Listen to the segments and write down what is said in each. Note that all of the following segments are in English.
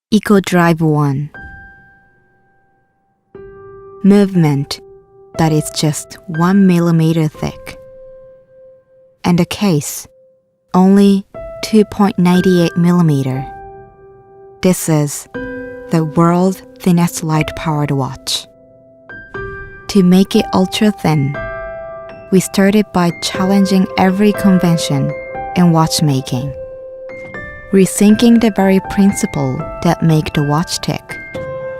Drive 1. Movement that is just 1 millimeter thick. And a case, only 2.98 millimeter. This is the world's thinnest light-powered watch. To make it ultra-thin, we started by challenging every convention in watchmaking, rethinking the very principle that make the watch tick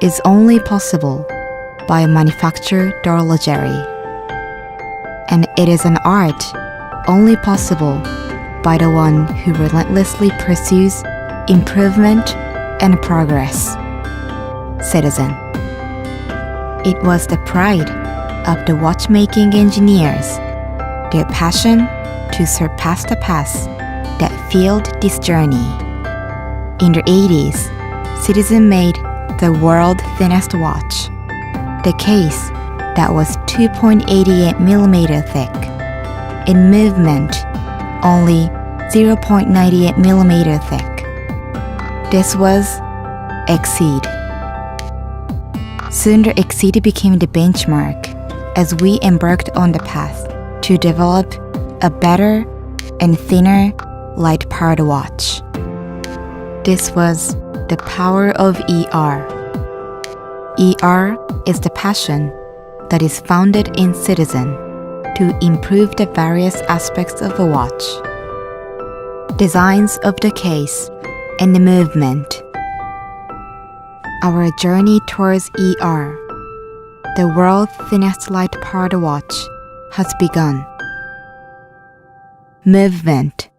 is only possible by a manufactured horlogerie. And it is an art only possible by the one who relentlessly pursues improvement and progress. Citizen. It was the pride of the watchmaking engineers, their passion to surpass the past that fueled this journey. In the 80s, Citizen made the world's thinnest watch, the case that was 2.88 millimeter thick, in movement only 0.98 millimeter thick. This was Exceed. Soon the Exceed became the benchmark as we embarked on the path to develop a better and thinner light-powered watch. This was the power of ER. ER is the passion that is founded in Citizen to improve the various aspects of a watch, designs of the case, and the movement. Our journey towards ER, the world's thinnest light-powered watch, has begun. Movement.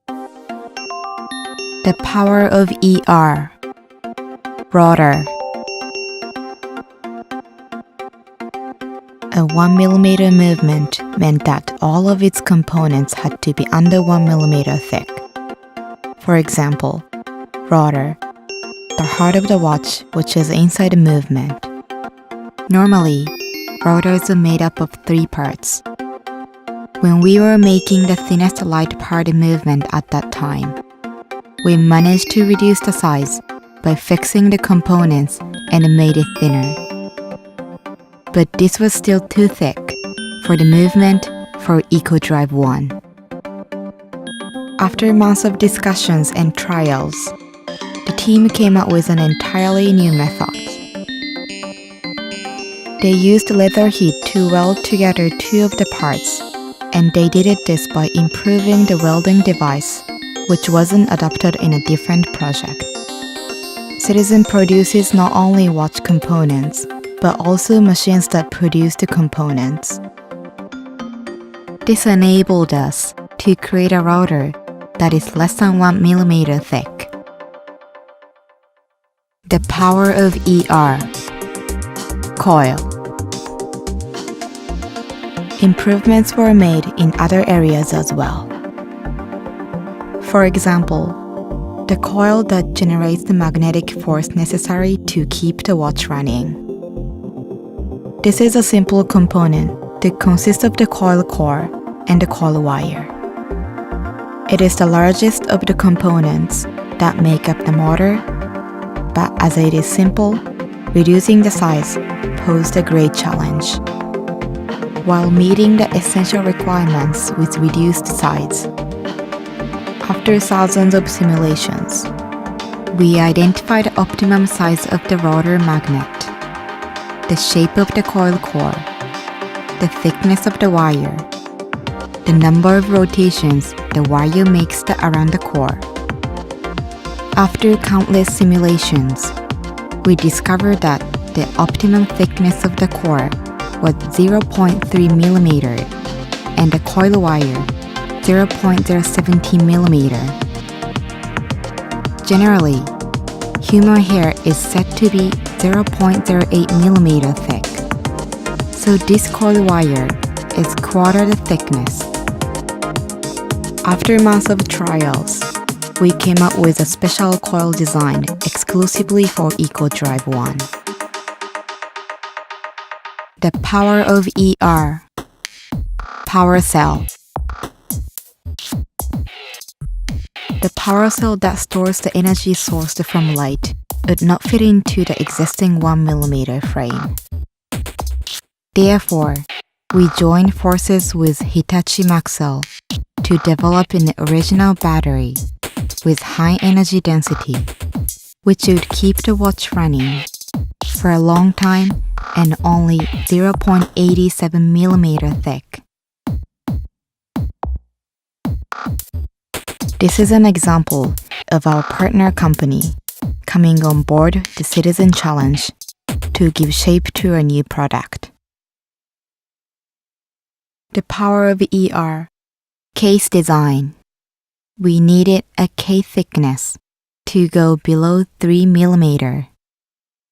The power of ER. Rotor. A 1 millimeter movement meant that all of its components had to be under 1 millimeter thick. For example, rotor, the heart of the watch, which is inside the movement. Normally, rotors are made up of 3 parts. When we were making the thinnest light-powered movement at that time, we managed to reduce the size by fixing the components and made it thinner. But this was still too thick for the movement for Drive 1. After months of discussions and trials, the team came up with an entirely new method. They used leather heat to weld together 2 of the parts, and they did this by improving the welding device, which wasn't adopted in a different project. Citizen produces not only watch components, but also machines that produce the components. This enabled us to create a rotor that is less than 1 millimeter thick. The power of ER. Coil. Improvements were made in other areas as well. For example, the coil that generates the magnetic force necessary to keep the watch running. This is a simple component that consists of the coil core and the coil wire. It is the largest of the components that make up the motor, but as it is simple, reducing the size posed a great challenge. While meeting the essential requirements with reduced size, after thousands of simulations, we identified the optimum size of the rotor magnet, the shape of the coil core, the thickness of the wire, the number of rotations the wire makes around the core. After countless simulations, we discovered that the optimum thickness of the core was 0.3 millimeter and the coil wire 0.017 millimeter. Generally, human hair is said to be 0.08 millimeter thick, so this coil wire is quarter the thickness. After months of trials, we came up with a special coil design exclusively for Drive 1. The power of ER. Power cell. the power cell that stores the energy sourced from light would not fit into the existing 1mm frame. Therefore, we joined forces with Hitachi Maxell to develop an original battery with high energy density, which would keep the watch running for a long time and only 0.87mm thick. This is an example of our partner company coming on board the Citizen Challenge to give shape to a new product. The power of ER. Case design. We needed a case thickness to go below 3mm.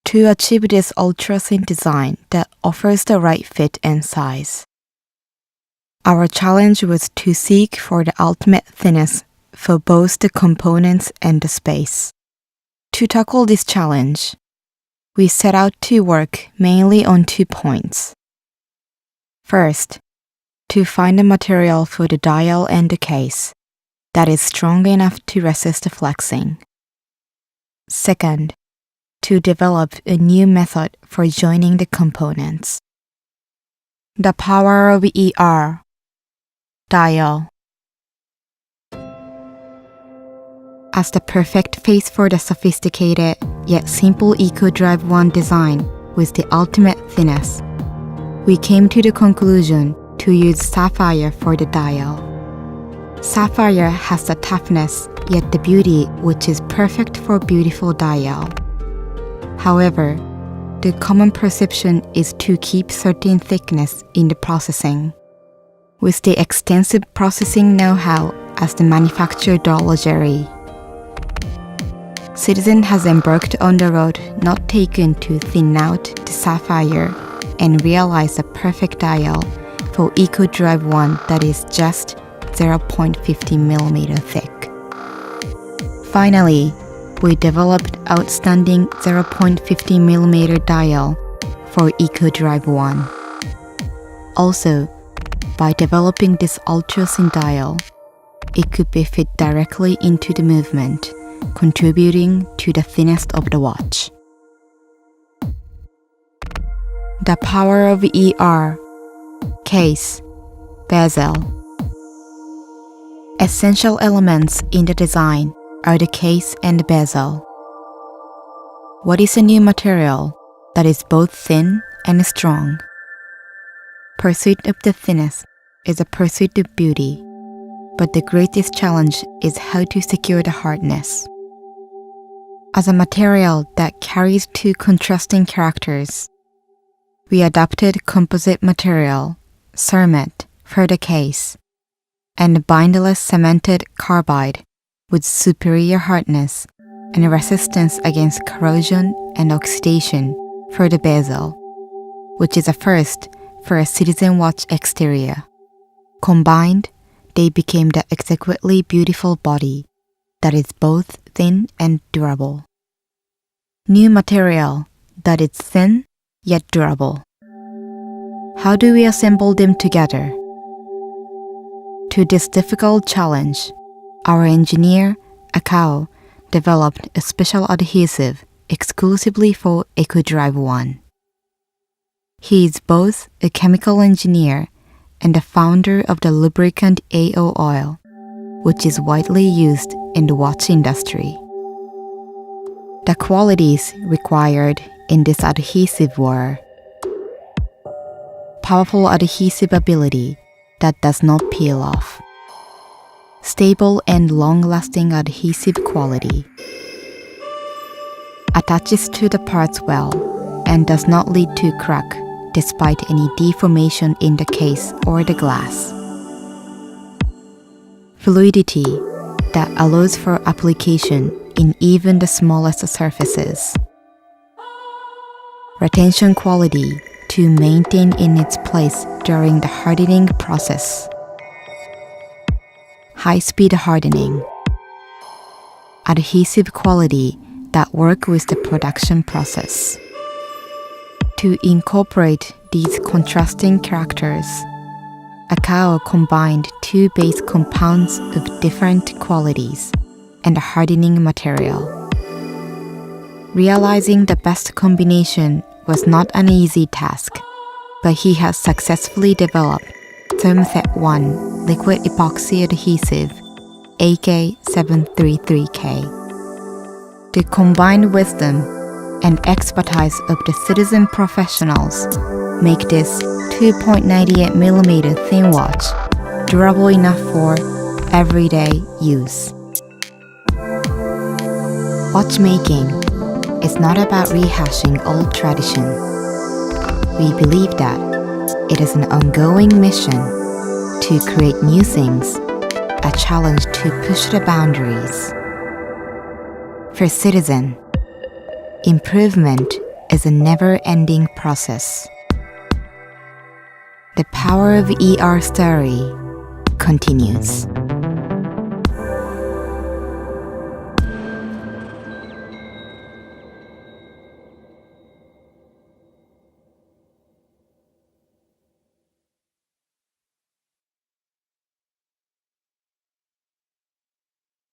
To achieve this ultra-thin design that offers the right fit and size. Our challenge was to seek for the ultimate thinness for both the components and the space. To tackle this challenge, we set out to work mainly on 2 points. First, to find a material for the dial and the case that is strong enough to resist the flexing. Second, to develop a new method for joining the components. The power of ER. Dial. As the perfect face for the sophisticated yet simple EcoDrive 1 design with the ultimate thinness, we came to the conclusion to use sapphire for the dial. Sapphire has the toughness yet the beauty which is perfect for beautiful dial. However, the common perception is to keep certain thickness in the processing. With the extensive processing know-how as the manufacturer horlogerie, Citizen has embarked on the road not taken to thin out the sapphire and realize a perfect dial for EcoDrive 1 that is just 0.50mm thick. Finally, we developed outstanding 0.50mm dial for EcoDrive 1. Also, by developing this ultra-thin dial, it could be fit directly into the movement, contributing to the thinnest of the watch. The power of ER. Case. Bezel. Essential elements in the design are the case and bezel. What is a new material that is both thin and strong? Pursuit of the thinness is a pursuit of beauty, but the greatest challenge is how to secure the hardness. As a material that carries 2 contrasting characters, we adopted composite material, cermet, for the case, and bindless cemented carbide with superior hardness and resistance against corrosion and oxidation for the bezel, which is a first for a Citizen watch exterior. Combined, they became the exquisitely beautiful body that is both thin and durable. New material that is thin yet durable. How do we assemble them together? To this difficult challenge, our engineer, Akao, developed a special adhesive exclusively for EcoDrive 1. He is both a chemical engineer and the founder of the lubricant AO oil, which is widely used in the watch industry. The qualities required in this adhesive were powerful adhesive ability that does not peel off, stable and long-lasting adhesive quality, attaches to the parts well and does not lead to crack despite any deformation in the case or the glass, fluidity that allows for application in even the smallest surfaces, retention quality to maintain in its place during the hardening process, high-speed hardening, adhesive quality that work with the production process. To incorporate these contrasting characters, Akao combined 2 base compounds of different qualities and hardening material. Realizing the best combination was not an easy task, but he has successfully developed Thermothet 1 liquid epoxy adhesive AK733K. The combined wisdom and expertise of the citizen professionals make this 2.98mm thin watch durable enough for everyday use. Watchmaking is not about rehashing old tradition. We believe that it is an ongoing mission to create new things, a challenge to push the boundaries. For Citizen, improvement is a never-ending process. The power of ER story continues.